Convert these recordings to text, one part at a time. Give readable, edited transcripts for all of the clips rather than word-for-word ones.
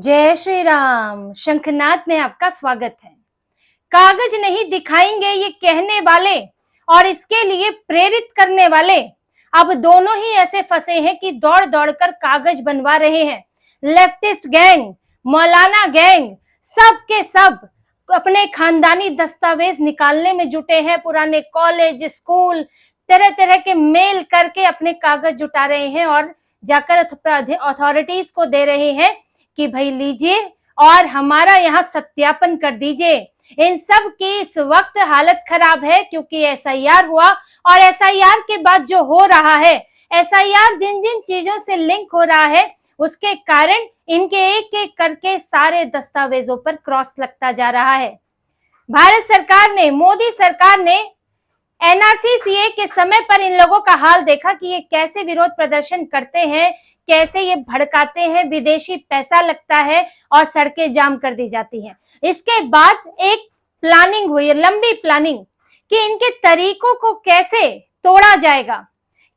जय श्री राम। शंखनाद में आपका स्वागत है। कागज नहीं दिखाएंगे ये कहने वाले और इसके लिए प्रेरित करने वाले अब दोनों ही ऐसे फंसे हैं कि दौड़ दौड़ कर कागज बनवा रहे हैं। लेफ्टिस्ट गैंग, मौलाना गैंग, सब के सब अपने खानदानी दस्तावेज निकालने में जुटे हैं। पुराने कॉलेज, स्कूल, तरह तरह के मेल करके अपने कागज जुटा रहे हैं और जाकर अथॉरिटीज को दे रहे हैं कि भाई लीजिए और हमारा यहाँ सत्यापन कर दीजिए। इन सब की इस वक्त हालत खराब है क्योंकि एसआईआर हुआ और एसआईआर के बाद जो हो रहा है, एसआईआर जिन जिन चीजों से लिंक हो रहा है उसके कारण इनके एक एक करके सारे दस्तावेजों पर क्रॉस लगता जा रहा है। भारत सरकार ने, मोदी सरकार ने एनआरसी सीए के समय पर इन लोगों का हाल देखा कि ये कैसे विरोध प्रदर्शन करते हैं, कैसे ये भड़काते हैं, विदेशी पैसा लगता है और सड़कें जाम कर दी जाती हैं। इसके बाद एक प्लानिंग हुई, लंबी प्लानिंग, कि इनके तरीकों को कैसे तोड़ा जाएगा,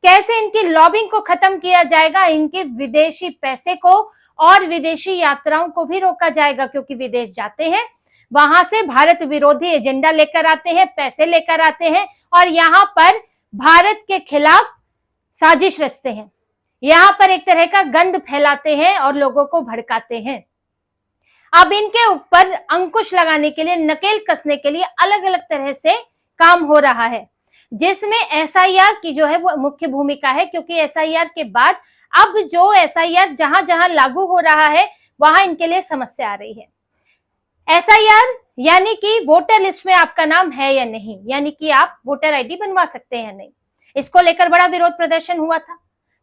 कैसे इनकी लॉबिंग को खत्म किया जाएगा, इनके विदेशी पैसे को और विदेशी यात्राओं को भी रोका जाएगा क्योंकि विदेश जाते हैं, वहां से भारत विरोधी एजेंडा लेकर आते हैं, पैसे लेकर आते हैं और यहाँ पर भारत के खिलाफ साजिश रचते हैं। यहाँ पर एक तरह का गंध फैलाते हैं और लोगों को भड़काते हैं। अब इनके ऊपर अंकुश लगाने के लिए, नकेल कसने के लिए अलग अलग तरह से काम हो रहा है, जिसमें एसआईआर की जो है वो मुख्य भूमिका है क्योंकि एसआईआर के बाद अब जो एसआईआर जहां जहां लागू हो रहा है वहां इनके लिए समस्या आ रही है। एसआईआर यानी कि वोटर लिस्ट में आपका नाम है या नहीं, यानी कि आप वोटर आईडी बनवा सकते हैं या नहीं। इसको लेकर बड़ा विरोध प्रदर्शन हुआ था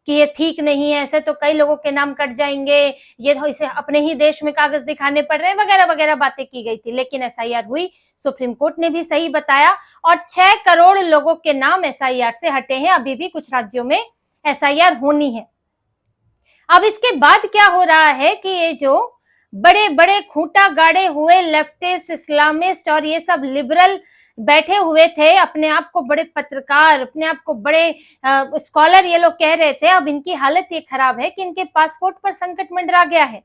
कि ये ठीक नहीं है, ऐसे तो कई लोगों के नाम कट जाएंगे, ये तो इसे अपने ही देश में कागज दिखाने पड़ रहे, वगैरह वगैरह बातें की गई थी। लेकिन एसआईआर हुई, सुप्रीम कोर्ट ने भी सही बताया और 6 करोड़ लोगों के नाम एसआईआर से हटे हैं। अभी भी कुछ राज्यों में एसआईआर होनी है। अब इसके बाद क्या हो रहा है कि ये जो बड़े बड़े खूंटा गाड़े हुए लेफ्टिस्ट, इस्लामिस्ट और ये सब लिबरल बैठे हुए थे, अपने आप को बड़े पत्रकार, अपने आप को बड़े स्कॉलर ये लोग कह रहे थे, अब इनकी हालत ये खराब है कि इनके पासपोर्ट पर संकट मंडरा गया है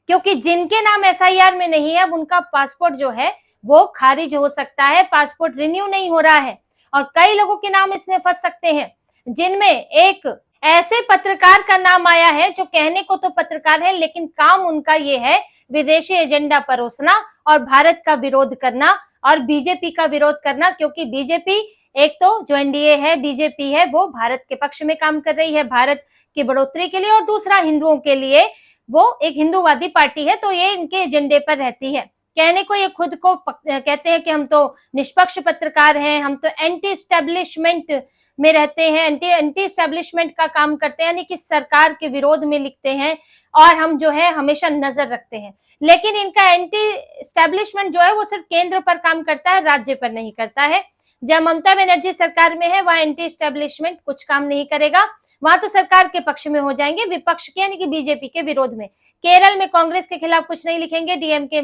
क्योंकि जिनके नाम एसआईआर में नहीं है अब उनका पासपोर्ट जो है वो खारिज हो सकता है, पासपोर्ट रिन्यू नहीं हो रहा है और कई लोगों के नाम इसमें फंस सकते हैं, जिनमें एक ऐसे पत्रकार का नाम आया है जो कहने को तो पत्रकार है लेकिन काम उनका ये है विदेशी एजेंडा परोसना और भारत का विरोध करना और बीजेपी का विरोध करना, क्योंकि बीजेपी एक तो जो एनडीए है, बीजेपी है, वो भारत के पक्ष में काम कर रही है, भारत की बढ़ोतरी के लिए, और दूसरा हिंदुओं के लिए, वो एक हिंदूवादी पार्टी है, तो ये इनके एजेंडे पर रहती है। कहने को ये खुद को कहते हैं कि हम तो निष्पक्ष पत्रकार हैं, हम तो एंटी एस्टेब्लिशमेंट में रहते हैं, एंटी एस्टेब्लिशमेंट का काम करते हैं, यानी कि सरकार के विरोध में लिखते हैं और हम जो है हमेशा नजर रखते हैं। लेकिन इनका एंटी एस्टेब्लिशमेंट जो है वो सिर्फ केंद्र पर काम करता है, राज्य पर नहीं करता है। जब ममता बनर्जी सरकार में है वहां एंटी एस्टेब्लिशमेंट कुछ काम नहीं करेगा, वहां तो सरकार के पक्ष में हो जाएंगे, विपक्ष के यानी कि बीजेपी के विरोध में। केरल में कांग्रेस के खिलाफ कुछ नहीं लिखेंगे, डीएमके,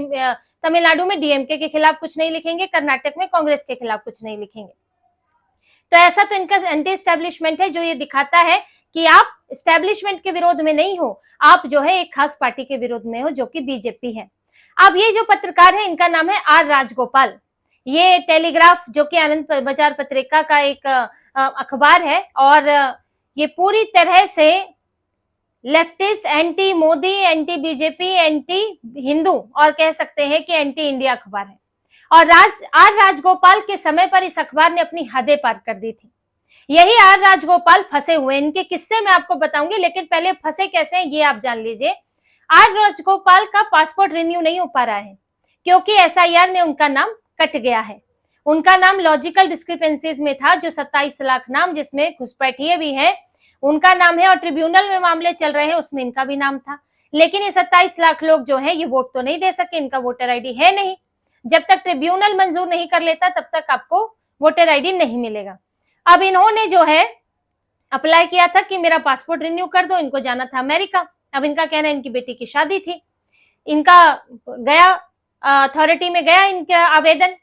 तमिलनाडु में डीएमके के खिलाफ कुछ नहीं लिखेंगे, कर्नाटक में कांग्रेस के खिलाफ कुछ नहीं लिखेंगे। तो ऐसा तो इनका एंटी एस्टेब्लिशमेंट है जो ये दिखाता है कि आप एस्टेब्लिशमेंट के विरोध में नहीं हो, आप जो है एक खास पार्टी के विरोध में हो जो कि बीजेपी है। अब ये जो पत्रकार है इनका नाम है आर राजगोपाल। ये टेलीग्राफ जो कि आनंद बाजार पत्रिका का एक अखबार है और ये पूरी तरह से leftist, anti Modi, anti BJP, anti Hindu और कह सकते हैं कि एंटी इंडिया अखबार है। और आर राजगोपाल के समय पर इस अखबार ने अपनी हदें पार कर दी थी। यही आर राजगोपाल फंसे हुए, इनके किस्से मैं आपको बताऊंगी, लेकिन पहले फंसे कैसे हैं ये आप जान लीजिए। आर राजगोपाल का पासपोर्ट रिन्यू नहीं हो पा रहा है क्योंकि एसआईआर में उनका नाम कट गया है। उनका नाम लॉजिकल डिस्क्रिपेंसीज में था, जो 27 लाख नाम जिसमें घुसपैठिए भी है उनका नाम है और ट्रिब्यूनल में मामले चल रहे हैं उसमें इनका भी नाम था। लेकिन ये 27 लाख लोग जो है ये वोट तो नहीं दे सके, इनका वोटर आईडी है नहीं। जब तक ट्रिब्यूनल मंजूर नहीं कर लेता तब तक आपको वोटर आईडी नहीं मिलेगा। अब इन्होंने जो है अप्लाई किया था कि मेरा पासपोर्ट रिन्यू कर दो, इनको जाना था अमेरिका। अब इनका कहना है इनकी बेटी की शादी थी, इनका गया अथॉरिटी में गया इनका आवेदन,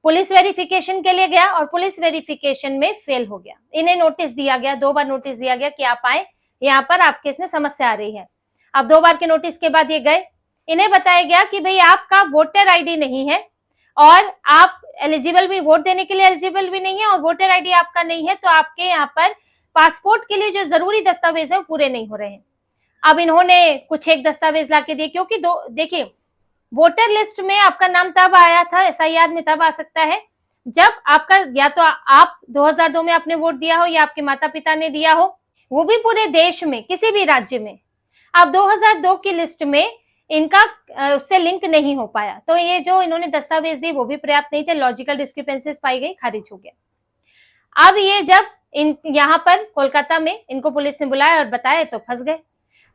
पुलिस वेरिफिकेशन के लिए गया और पुलिस वेरिफिकेशन में फेल हो गया। इन्हें नोटिस दिया गया, 2 बार नोटिस दिया गया कि आप आए, यहाँ पर आपके इसमें समस्या आ रही है। अब 2 बार के नोटिस के बाद ये गए, इन्हें बताया गया कि भाई आपका वोटर आईडी नहीं है और आप एलिजिबल भी, वोट देने के लिए एलिजिबल भी नहीं है और वोटर आईडी आपका नहीं है, तो आपके यहाँ पर पासपोर्ट के लिए जो जरूरी दस्तावेज है वो पूरे नहीं हो रहे हैं। अब इन्होंने कुछ एक दस्तावेज लाके दिए, क्योंकि देखिए वोटर लिस्ट में आपका नाम तब आया था, एसआईआर में तब आ सकता है जब आपका, या तो आप 2002 में आपने वोट दिया हो या आपके माता पिता ने दिया हो, वो भी पूरे देश में किसी भी राज्य में। अब 2002 की लिस्ट में इनका उससे लिंक नहीं हो पाया, तो ये जो इन्होंने दस्तावेज दिए वो भी पर्याप्त नहीं थे, लॉजिकल डिस्क्रिपेंसीज पाई गई, खारिज हो गया। अब ये जब यहाँ पर कोलकाता में इनको पुलिस ने बुलाया और बताया तो फंस गए।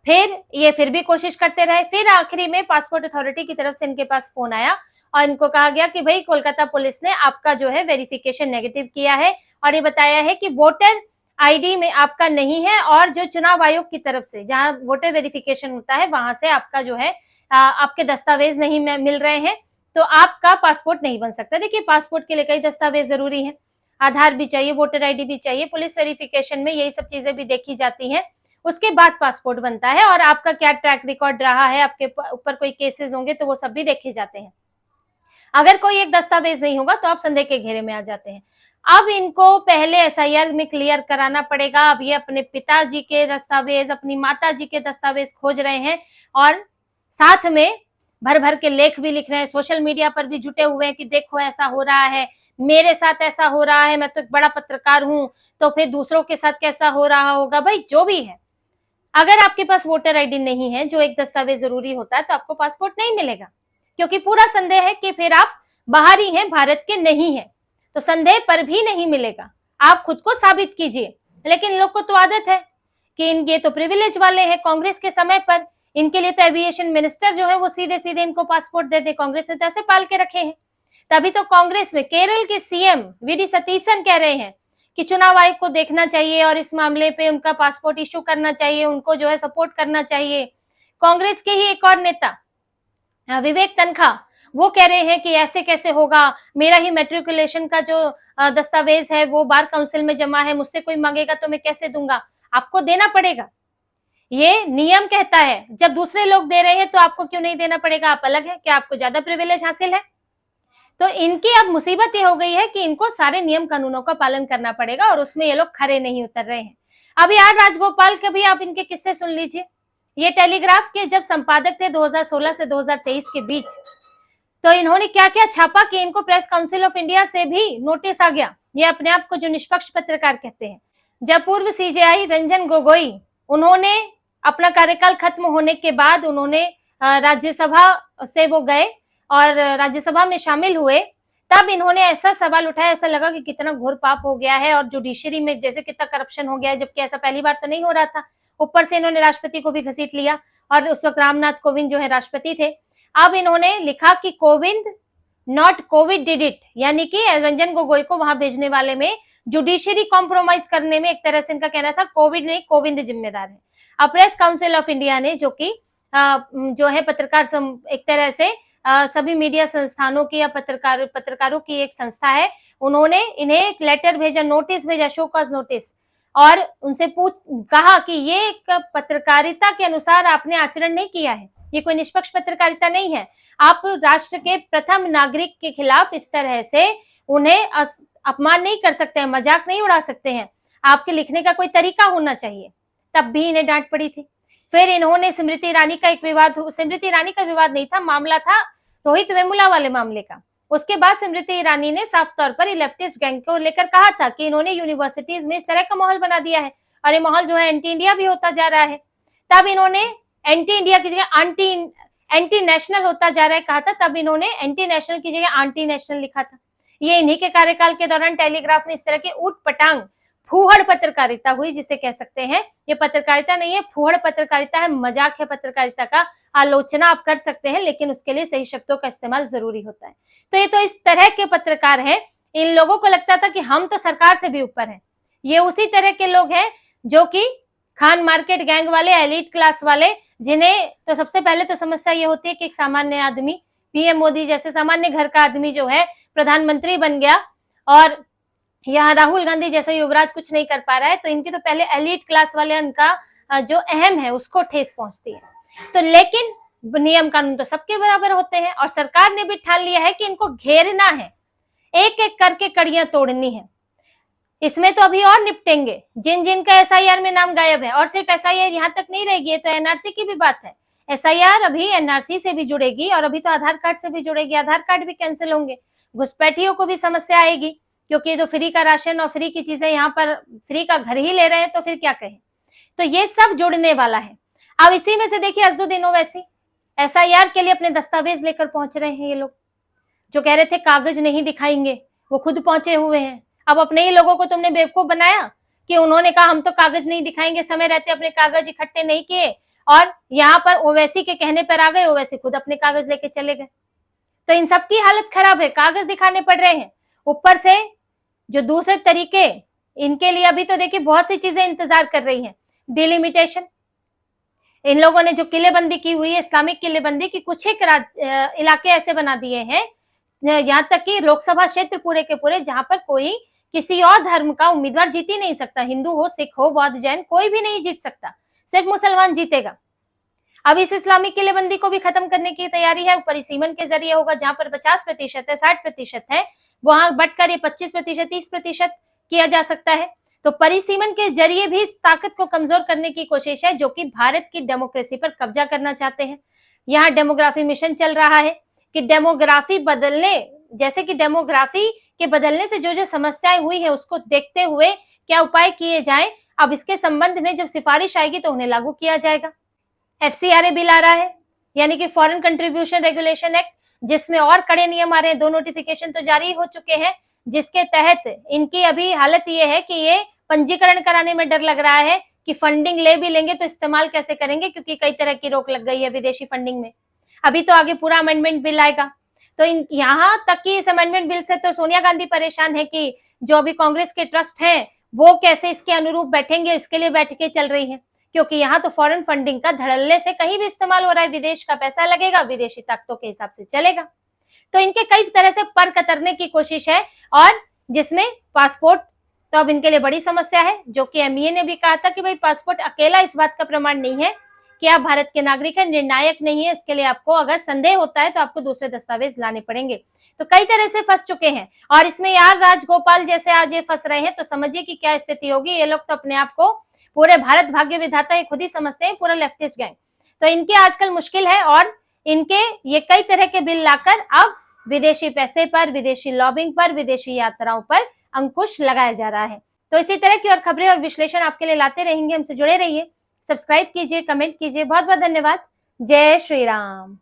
फिर भी कोशिश करते रहे, फिर आखिरी में पासपोर्ट अथॉरिटी की तरफ से इनके पास फोन आया और इनको कहा गया कि भाई कोलकाता पुलिस ने आपका जो है वेरिफिकेशन नेगेटिव किया है और ये बताया है कि वोटर आईडी में आपका नहीं है, और जो चुनाव आयोग की तरफ से जहां वोटर वेरिफिकेशन होता है वहां से आपका जो है आपके दस्तावेज नहीं मिल रहे हैं, तो आपका पासपोर्ट नहीं बन सकता। देखिए पासपोर्ट के लिए कई दस्तावेज जरूरी है, आधार भी चाहिए, वोटर आईडी भी चाहिए, पुलिस वेरिफिकेशन में यही सब चीजें भी देखी जाती हैं, उसके बाद पासपोर्ट बनता है। और आपका क्या ट्रैक रिकॉर्ड रहा है, आपके ऊपर कोई केसेस होंगे तो वो सब भी देखे जाते हैं। अगर कोई एक दस्तावेज नहीं होगा तो आप संदेह के घेरे में आ जाते हैं। अब इनको पहले एसआईआर में क्लियर कराना पड़ेगा। अब ये अपने पिताजी के दस्तावेज, अपनी माताजी के दस्तावेज खोज रहे हैं और साथ में भर भर के लेख भी लिख रहे हैं, सोशल मीडिया पर भी जुटे हुए हैं कि देखो ऐसा हो रहा है, मेरे साथ ऐसा हो रहा है, मैं तो एक बड़ा पत्रकार हूं, तो फिर दूसरों के साथ कैसा हो रहा होगा। भाई जो भी है, अगर आपके पास वोटर आईडी नहीं है, जो एक दस्तावेज जरूरी होता है, तो आपको पासपोर्ट नहीं मिलेगा, क्योंकि पूरा संदेह है कि फिर आप बाहरी हैं, भारत के नहीं है, तो संदेह पर भी नहीं मिलेगा। आप खुद को साबित कीजिए। लेकिन लोग को तो आदत है कि ये तो प्रिविलेज वाले हैं, कांग्रेस के समय पर इनके लिए तो एविएशन मिनिस्टर जो है वो सीधे सीधे इनको पासपोर्ट दे दे, कांग्रेस ने तो ऐसे पाल के रखे हैं। तभी तो कांग्रेस में केरल के सीएम वीडी सतीशन कह रहे हैं कि चुनाव आयोग को देखना चाहिए और इस मामले पे उनका पासपोर्ट इश्यू करना चाहिए, उनको जो है सपोर्ट करना चाहिए। कांग्रेस के ही एक और नेता विवेक तनखा, वो कह रहे हैं कि ऐसे कैसे होगा, मेरा ही मैट्रिकुलेशन का जो दस्तावेज है वो बार काउंसिल में जमा है, मुझसे कोई मांगेगा तो मैं कैसे दूंगा, आपको देना पड़ेगा, ये नियम कहता है। जब दूसरे लोग दे रहे हैं तो आपको क्यों नहीं देना पड़ेगा? आप अलग है क्या? आपको ज्यादा प्रिविलेज हासिल है? तो इनकी अब मुसीबत ये हो गई है कि इनको सारे नियम कानूनों का पालन करना पड़ेगा और उसमें ये लोग खरे नहीं उतर रहे हैं। अभी आर राजगोपाल के भी आप इनके किस्से सुन लीजिए। ये टेलीग्राफ के जब संपादक थे 2016 से 2023 के बीच, तो इन्होंने क्या क्या छापा कि इनको प्रेस काउंसिल ऑफ इंडिया से भी नोटिस आ गया। ये अपने आप को जो निष्पक्ष पत्रकार कहते हैं। जब पूर्व सीजेआई रंजन गोगोई, उन्होंने अपना कार्यकाल खत्म होने के बाद उन्होंने राज्यसभा से वो गए और राज्यसभा में शामिल हुए, तब इन्होंने ऐसा सवाल उठाया, ऐसा लगा कि कितना घोर पाप हो गया है और जुडिशरी में जैसे कितना करप्शन हो गया है, जबकि ऐसा पहली बार तो नहीं हो रहा था। ऊपर से इन्होंने राष्ट्रपति को भी घसीट लिया और उस वक्त रामनाथ कोविंद जो है राष्ट्रपति थे। अब इन्होंने लिखा कि Kovind not Covid did it, यानी कि रंजन गोगोई को वहां भेजने वाले में जुडिशरी कॉम्प्रोमाइज करने में एक तरह से इनका कहना था कोविड नहीं, कोविंद जिम्मेदार है। अब प्रेस काउंसिल ऑफ इंडिया ने, जो कि जो है पत्रकार एक तरह से सभी मीडिया संस्थानों की या पत्रकारों की एक संस्था है, उन्होंने इन्हें एक लेटर भेजा, नोटिस भेजा, शो कॉज नोटिस, और उनसे कहा कि ये एक पत्रकारिता के अनुसार आपने आचरण नहीं किया है, ये कोई निष्पक्ष पत्रकारिता नहीं है। आप राष्ट्र के प्रथम नागरिक के खिलाफ इस तरह से उन्हें अपमान नहीं कर सकते हैं, मजाक नहीं उड़ा सकते हैं, आपके लिखने का कोई तरीका होना चाहिए। तब भी इन्हें डांट पड़ी थी। फिर इन्होंने स्मृति ईरानी का एक विवाद, स्मृति ईरानी का विवाद नहीं था, मामला था रोहित वेमुला वाले मामले का। उसके बाद स्मृति ईरानी ने साफ तौर पर लेफ्टिस्ट गैंग को लेकर कहा था कि इन्होंने यूनिवर्सिटीज में इस तरह का माहौल बना दिया है और ये माहौल जो है एंटी इंडिया भी होता जा रहा है। तब इन्होंने एंटी इंडिया की जगह एंटी नेशनल होता जा रहा है कहा था, तब इन्होंने एंटी नेशनल की जगह एंटी नेशनल लिखा था। ये इन्हीं के कार्यकाल के दौरान टेलीग्राफ में इस तरह की ऊट पटांग फूहड़ पत्रकारिता हुई, जिसे कह सकते हैं ये पत्रकारिता नहीं है, फूहड़ पत्रकारिता है, मजाक है पत्रकारिता का। आलोचना आप कर सकते हैं लेकिन उसके लिए सही शब्दों का इस्तेमाल जरूरी होता है। तो ये तो इस तरह के पत्रकार हैं। इन लोगों को लगता था कि हम तो सरकार से भी ऊपर हैं। ये उसी तरह के लोग हैं जो कि खान मार्केट गैंग वाले, एलीट क्लास वाले, जिन्हें तो सबसे पहले तो समस्या ये होती है कि एक सामान्य आदमी, पीएम मोदी जैसे सामान्य घर का आदमी जो है प्रधानमंत्री बन गया और यहाँ राहुल गांधी जैसा युवराज कुछ नहीं कर पा रहा है, तो इनकी तो पहले एलीट क्लास वाले, उनका जो अहम है उसको ठेस पहुंचती है। तो लेकिन नियम कानून तो सबके बराबर होते हैं और सरकार ने भी ठान लिया है कि इनको घेरना है, एक एक करके कड़ियां तोड़नी है। इसमें तो अभी और निपटेंगे जिन जिन का एसआईआर में नाम गायब है। और सिर्फ एसआईआर यहां तक नहीं रहेगी, ये तो एनआरसी की भी बात है। एसआईआर अभी एनआरसी से भी जुड़ेगी और अभी तो आधार कार्ड से भी जुड़ेगी, आधार कार्ड भी कैंसिल होंगे, घुसपैठियों को भी समस्या आएगी, क्योंकि ये तो फ्री का राशन और फ्री की चीजें यहाँ पर फ्री का घर ही ले रहे हैं, तो फिर क्या कहें। तो ये सब जुड़ने वाला है। अब इसी में से देखिए असदुद्दीन ओवैसी एसआईआर के लिए अपने दस्तावेज लेकर पहुंच रहे हैं। ये लोग जो कह रहे थे कागज नहीं दिखाएंगे, वो खुद पहुंचे हुए हैं। अब अपने ही लोगों को तुमने बेवकूफ बनाया कि उन्होंने कहा हम तो कागज नहीं दिखाएंगे, समय रहते अपने कागज इकट्ठे नहीं किए और यहाँ पर ओवैसी के कहने पर आ गए, ओवैसी खुद अपने कागज लेके चले गए। तो इन सबकी हालत खराब है, कागज दिखाने पड़ रहे हैं। ऊपर से जो दूसरे तरीके इनके लिए अभी तो देखिए बहुत सी चीजें इंतजार कर रही हैं। डिलिमिटेशन, इन लोगों ने जो किलेबंदी की हुई है, इस्लामिक किलेबंदी की, कुछ एक इलाके ऐसे बना दिए हैं, यहाँ तक कि लोकसभा क्षेत्र पूरे के पूरे जहां पर कोई किसी और धर्म का उम्मीदवार जीत ही नहीं सकता, हिंदू हो, सिख हो, बौद्ध, जैन, कोई भी नहीं जीत सकता, सिर्फ मुसलमान जीतेगा। अब इस इस्लामिक किलेबंदी को भी खत्म करने की तैयारी है। परिसीमन के जरिए होगा, जहां पर 50% है, 60% है, वहां बढ़कर ये 25%, 30% किया जा सकता है। तो परिसीमन के जरिए भी इस ताकत को कमजोर करने की कोशिश है, जो कि भारत की डेमोक्रेसी पर कब्जा करना चाहते हैं। यहाँ डेमोग्राफी मिशन चल रहा है कि डेमोग्राफी बदलने, जैसे कि डेमोग्राफी के बदलने से जो जो समस्याएं हुई है उसको देखते हुए क्या उपाय किए जाएं। अब इसके संबंध में जब सिफारिश आएगी तो उन्हें लागू किया जाएगा। एफसीआरए बिल आ रहा है, यानी कि फॉरेन कंट्रीब्यूशन रेगुलेशन एक्ट, जिसमें और कड़े नियम आ रहे हैं। 2 नोटिफिकेशन तो जारी हो चुके हैं, जिसके तहत इनकी अभी हालत ये है कि ये पंजीकरण कराने में डर लग रहा है कि फंडिंग ले भी लेंगे तो इस्तेमाल कैसे करेंगे, क्योंकि कई तरह की रोक लग गई है विदेशी फंडिंग में। अभी तो आगे पूरा अमेंडमेंट बिल आएगा। तो यहाँ तक कि इस अमेंडमेंट बिल से तो सोनिया गांधी परेशान है कि जो अभी कांग्रेस के ट्रस्ट हैं वो कैसे इसके अनुरूप बैठेंगे, इसके लिए बैठकें चल रही हैं, क्योंकि यहाँ तो फॉरेन फंडिंग का धड़ल्ले से कहीं भी इस्तेमाल हो रहा है, विदेश का पैसा लगेगा, विदेशी ताकतों के हिसाब से चलेगा। तो इनके कई तरह से पर कतरने की कोशिश है, और जिसमें पासपोर्ट तो अब इनके लिए बड़ी समस्या है, जो कि एमईए ने भी कहा था कि भाई पासपोर्ट अकेला इस बात का प्रमाण नहीं है कि आप भारत के नागरिक हैं, निर्णायक नहीं है। इसके लिए आपको अगर संदेह होता है तो आपको दूसरे दस्तावेज लाने पड़ेंगे। तो कई तरह से फंस चुके हैं, और इसमें यार राजगोपाल जैसे आज ये फंस रहे हैं, तो समझिए कि क्या स्थिति होगी। ये लोग तो अपने आप को पूरे भारत भाग्य विधाता ये खुद ही समझते हैं, पूरा लेफ्टिस्ट गैंग। तो इनके आजकल मुश्किल है, और इनके ये कई तरह के बिल लाकर अब विदेशी पैसे पर, विदेशी लॉबिंग पर, विदेशी यात्राओं पर अंकुश लगाया जा रहा है। तो इसी तरह की और खबरें और विश्लेषण आपके लिए लाते रहेंगे। हमसे जुड़े रहिए, सब्सक्राइब कीजिए, कमेंट कीजिए। बहुत बहुत धन्यवाद। जय श्री राम।